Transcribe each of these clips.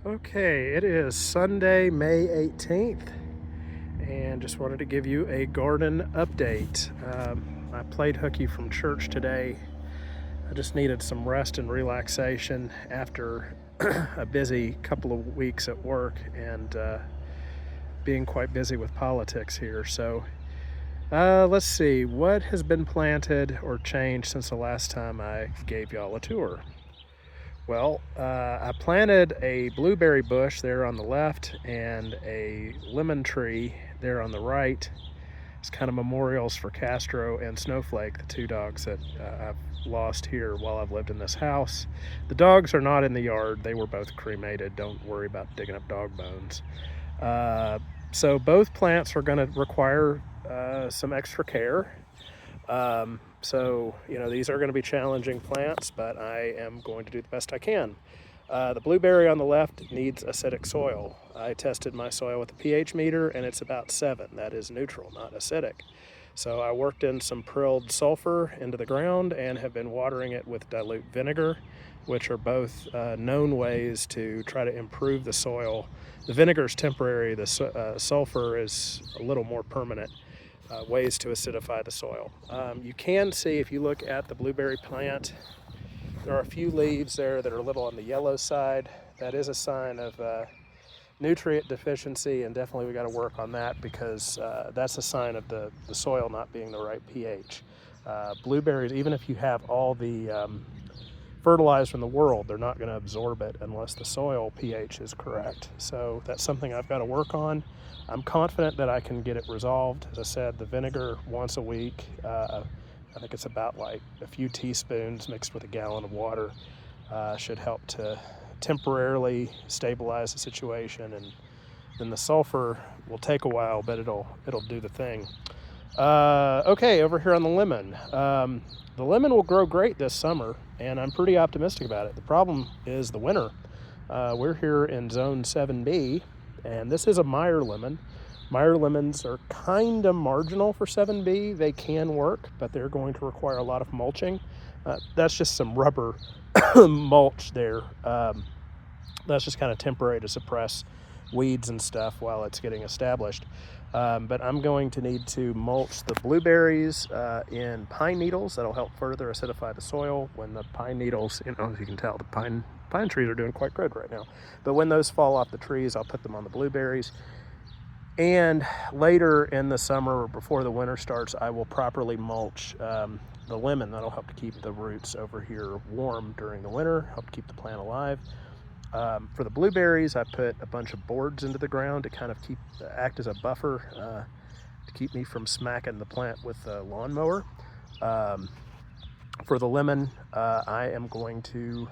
Okay, it is Sunday, May 18th, and just wanted to give you a garden update. I played hooky from church today. I just needed some rest and relaxation after a busy couple of weeks at work and being quite busy with politics here. So let's see, what has been planted or changed since the last time I gave y'all a tour? Well, I planted a blueberry bush there on the left and a lemon tree there on the right. It's kind of memorials for Castro and Snowflake, the two dogs that I've lost here while I've lived in this house. The dogs are not in the yard. They were both cremated. Don't worry about digging up dog bones. So both plants are going to require some extra care. These are going to be challenging plants, but I am going to do the best I can. The blueberry on the left needs acidic soil. I tested my soil with a pH meter and it's about 7. That is neutral, not acidic. So I worked in some prilled sulfur into the ground and have been watering it with dilute vinegar, which are both known ways to try to improve the soil. The vinegar is temporary, the sulfur is a little more permanent. Ways to acidify the soil. You can see, if you look at the blueberry plant, there are a few leaves there that are a little on the yellow side. That is a sign of nutrient deficiency, and definitely we got to work on that because that's a sign of the soil not being the right pH. Blueberries, even if you have all the fertilizer in the world, they're not going to absorb it unless the soil pH is correct. So that's something I've got to work on. I'm confident that I can get it resolved. As I said, the vinegar once a week, I think it's about like a few teaspoons mixed with a gallon of water, should help to temporarily stabilize the situation, and then the sulfur will take a while, but it'll do the thing. Okay, over here on the lemon. The lemon will grow great this summer, and I'm pretty optimistic about it. The problem is the winter. We're here in zone 7B, and this is a Meyer lemon. Meyer lemons are kind of marginal for 7B. They can work, but they're going to require a lot of mulching. That's just some rubber mulch there. That's just kind of temporary to suppress weeds and stuff while it's getting established. But I'm going to need to mulch the blueberries in pine needles. That'll help further acidify the soil. When the pine needles, as you can tell, the pine trees are doing quite good right now. But when those fall off the trees, I'll put them on the blueberries. And later in the summer or before the winter starts, I will properly mulch the lemon. That'll help to keep the roots over here warm during the winter, help keep the plant alive. For the blueberries, I put a bunch of boards into the ground to kind of act as a buffer to keep me from smacking the plant with the lawnmower. For the lemon, I am going to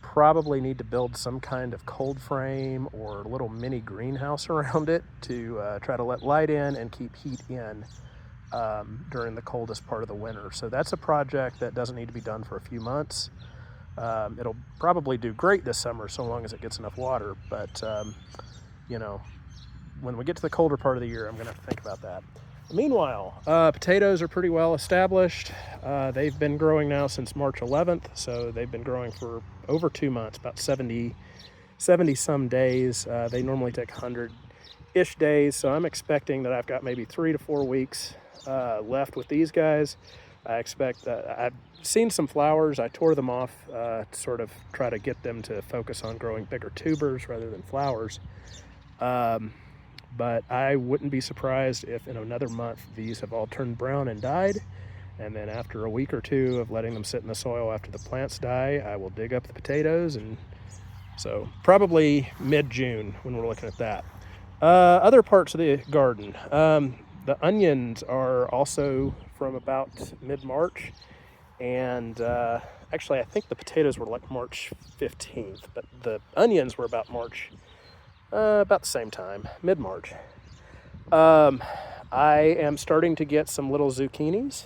probably need to build some kind of cold frame or little mini greenhouse around it to try to let light in and keep heat in during the coldest part of the winter. So that's a project that doesn't need to be done for a few months. It'll probably do great this summer so long as it gets enough water, but when we get to the colder part of the year, I'm gonna have to think about that. Meanwhile, potatoes are pretty well established. They've been growing now since March 11th, so they've been growing for over 2 months, about 70 some days. They normally take 100-ish days, so I'm expecting that I've got maybe 3 to 4 weeks left with these guys. I expect that I've seen some flowers. I tore them off to sort of try to get them to focus on growing bigger tubers rather than flowers. But I wouldn't be surprised if in another month these have all turned brown and died. And then after a week or two of letting them sit in the soil after the plants die, I will dig up the potatoes. And so probably mid-June when we're looking at that. Other parts of the garden. The onions are also from about mid-March. And actually, I think the potatoes were like March 15th, but the onions were about about the same time, mid-March. I am starting to get some little zucchinis.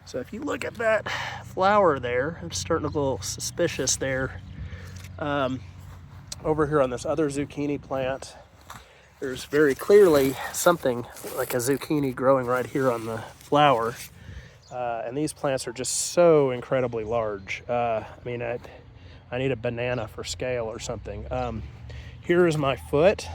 So if you look at that flower there, I'm starting to look a little suspicious there. Over here on this other zucchini plant, there's very clearly something like a zucchini growing right here on the flower. And these plants are just so incredibly large. I need a banana for scale or something. Here is my foot.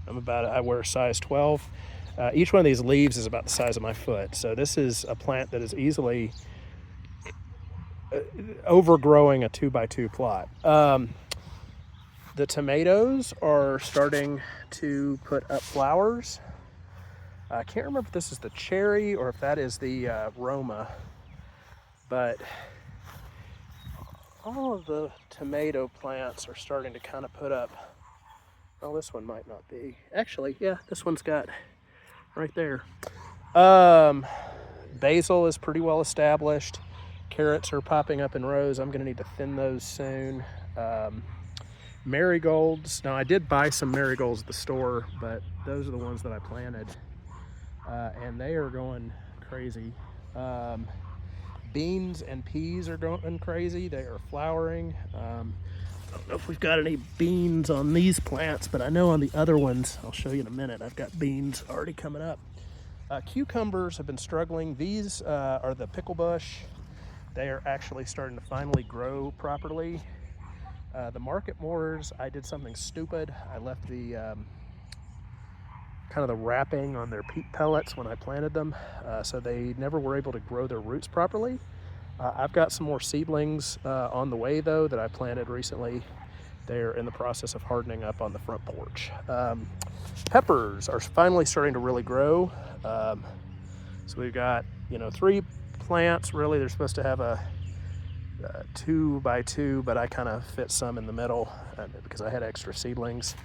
I wear size 12. Each one of these leaves is about the size of my foot. So this is a plant that is easily overgrowing a 2x2 plot. The tomatoes are starting to put up flowers. I can't remember if this is the cherry or if that is the Roma, but all of the tomato plants are starting to kind of put up. Well, this one might not be. Actually, yeah, this one's got right there. Basil is pretty well established. Carrots are popping up in rows. I'm gonna need to thin those soon. Marigolds. Now I did buy some marigolds at the store, but those are the ones that I planted. And they are going crazy. Beans and peas are going crazy. They are flowering. I don't know if we've got any beans on these plants, but I know on the other ones, I'll show you in a minute, I've got beans already coming up. Cucumbers have been struggling. These are the pickle bush. They are actually starting to finally grow properly. The market moors, I did something stupid. I left the kind of the wrapping on their peat pellets when I planted them, so they never were able to grow their roots properly. I've got some more seedlings on the way though that I planted recently. They're in the process of hardening up on the front porch. Peppers are finally starting to really grow. So we've got, 3 plants really. They're supposed to have a 2x2, but I kind of fit some in the middle because I had extra seedlings.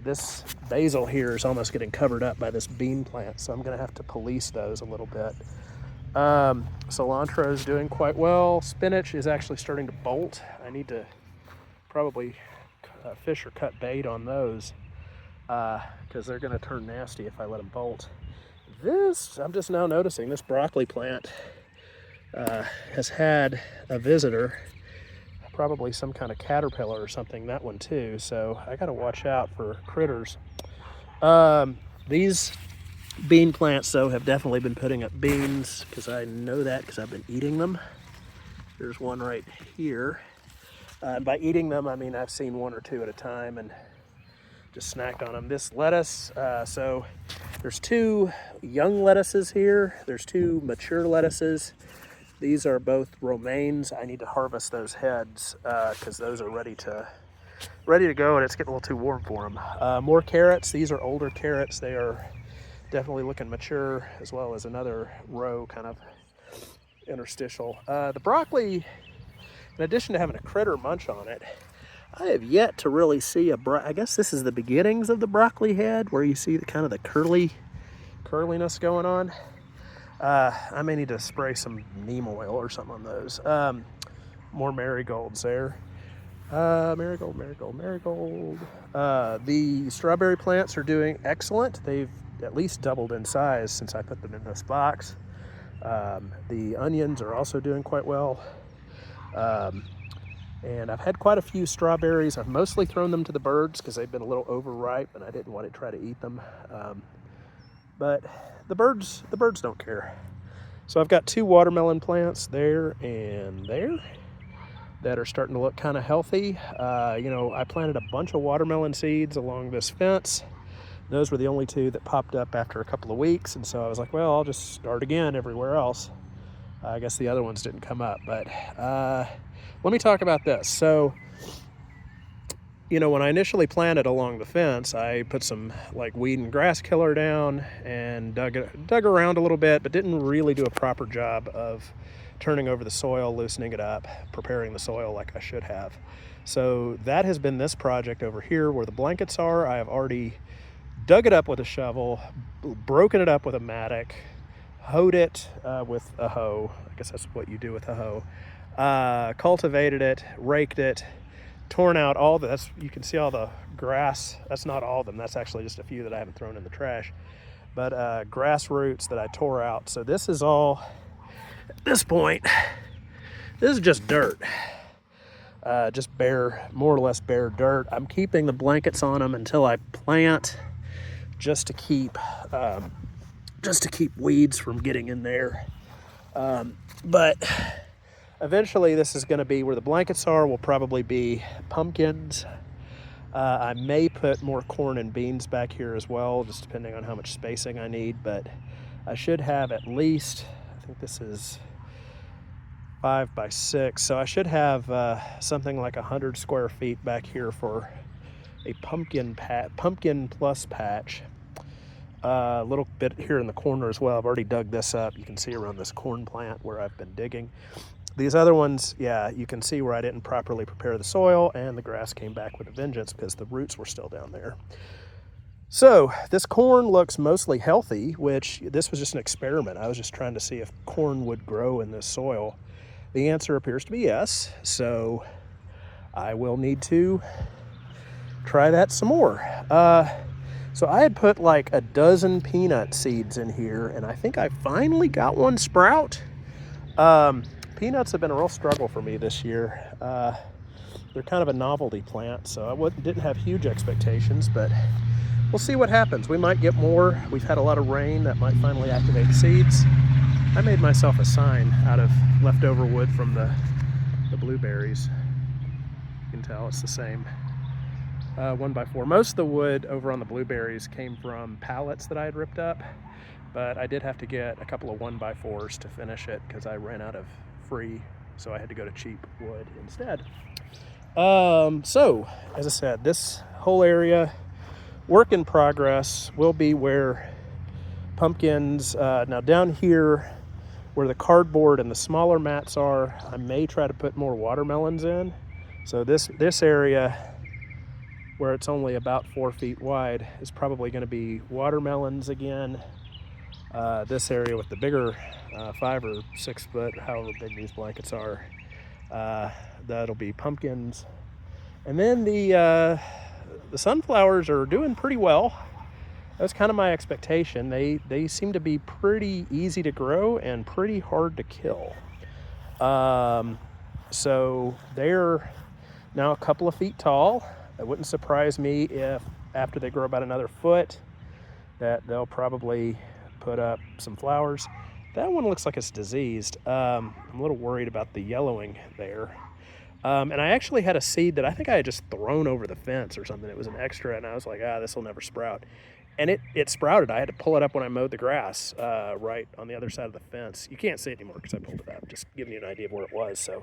This basil here is almost getting covered up by this bean plant, so I'm gonna have to police those a little bit. Cilantro is doing quite well. Spinach is actually starting to bolt. I need to probably fish or cut bait on those because they're gonna turn nasty if I let them bolt. I'm just now noticing this broccoli plant has had a visitor, probably some kind of caterpillar or something, that one too, so I gotta watch out for critters. These bean plants though have definitely been putting up beans because I know that because I've been eating them. There's one right here. By eating them, I mean I've seen 1 or 2 at a time and just snacked on them. This lettuce, so there's 2 young lettuces here. There's 2 mature lettuces. These are both romaines. I need to harvest those heads because those are ready to go, and it's getting a little too warm for them. More carrots. These are older carrots. They are definitely looking mature, as well as another row kind of interstitial. The broccoli, in addition to having a critter munch on it, I have yet to really see I guess this is the beginnings of the broccoli head, where you see the kind of the curliness going on. I may need to spray some neem oil or something on those. More marigolds there. Marigold. The strawberry plants are doing excellent. They've at least doubled in size since I put them in this box. The onions are also doing quite well. And I've had quite a few strawberries. I've mostly thrown them to the birds because they've been a little overripe and I didn't want to try to eat them. But the birds don't care. So I've got 2 watermelon plants there and there that are starting to look kind of healthy. I planted a bunch of watermelon seeds along this fence. Those were the only 2 that popped up after a couple of weeks, and so I was like, well, I'll just start again everywhere else. I guess the other ones didn't come up, but let me talk about this. So, when I initially planted along the fence, I put some weed and grass killer down and dug around a little bit, but didn't really do a proper job of turning over the soil, loosening it up, preparing the soil like I should have. So that has been this project over here where the blankets are. I have already dug it up with a shovel, broken it up with a mattock, hoed it with a hoe. I guess that's what you do with a hoe. Cultivated it, raked it, torn out all you can see all the grass. That's not all of them. That's actually just a few that I haven't thrown in the trash. But grass roots that I tore out. So this is all, at this point, this is just dirt. Just more or less bare dirt. I'm keeping the blankets on them until I plant, just to keep weeds from getting in there. But eventually this is going to be where the blankets are, will probably be pumpkins. I may put more corn and beans back here as well, just depending on how much spacing I need, but I should have at least, I think this is 5 by 6, so I should have something like 100 square feet back here for a pumpkin plus patch. A little bit here in the corner as well. I've already dug this up. You can see around this corn plant where I've been digging. These other ones, yeah, you can see where I didn't properly prepare the soil, and the grass came back with a vengeance because the roots were still down there. So this corn looks mostly healthy, which this was just an experiment. I was just trying to see if corn would grow in this soil. The answer appears to be yes, so I will need to try that some more. So I had put like a dozen peanut seeds in here, and I think I finally got one sprout. Peanuts have been a real struggle for me this year. They're kind of a novelty plant, so I didn't have huge expectations, but we'll see what happens. We might get more. We've had a lot of rain that might finally activate seeds. I made myself a sign out of leftover wood from the blueberries. You can tell it's the same 1x4. Most of the wood over on the blueberries came from pallets that I had ripped up, but I did have to get a couple of 1x4s to finish it because I ran out of free, so I had to go to cheap wood instead. So as I said, this whole area, work in progress, will be where pumpkins, now down here where the cardboard and the smaller mats are, I may try to put more watermelons in. So this area where it's only about 4 feet wide is probably going to be watermelons again. This area with the bigger 5 or 6 foot, however big these blankets are, that'll be pumpkins. And then the sunflowers are doing pretty well. That's kind of my expectation. They seem to be pretty easy to grow and pretty hard to kill. So they're now a couple of feet tall. It wouldn't surprise me if after they grow about another foot that they'll probably put up some flowers. That one looks like it's diseased. I'm a little worried about the yellowing there. And I actually had a seed that I think I had just thrown over the fence or something. It was an extra, and I was like, this will never sprout. And it sprouted. I had to pull it up when I mowed the grass right on the other side of the fence. You can't see it anymore because I pulled it up, just giving you an idea of where it was. So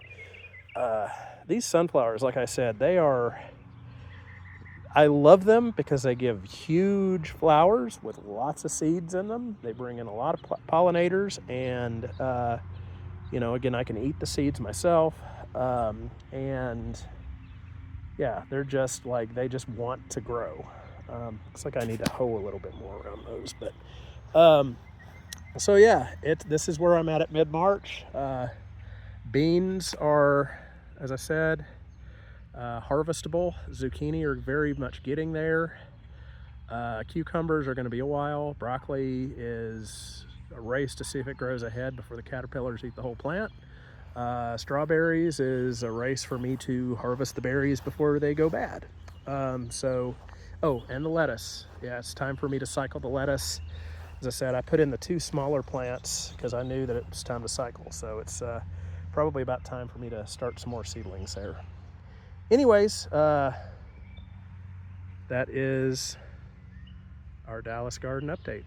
these sunflowers, like I said, I love them because they give huge flowers with lots of seeds in them. They bring in a lot of pollinators, and again, I can eat the seeds myself. And yeah, they're just like, they just want to grow. Looks like I need to hoe a little bit more around those, but so yeah, this is where I'm at mid-March. Beans are, as I said, harvestable. Zucchini are very much getting there. Cucumbers are going to be a while. Broccoli is a race to see if it grows ahead before the caterpillars eat the whole plant. Strawberries is a race for me to harvest the berries before they go bad. And the lettuce. Yeah, it's time for me to cycle the lettuce. As I said, I put in the 2 smaller plants because I knew that it was time to cycle. So it's probably about time for me to start some more seedlings there. Anyways, that is our Dallas garden update.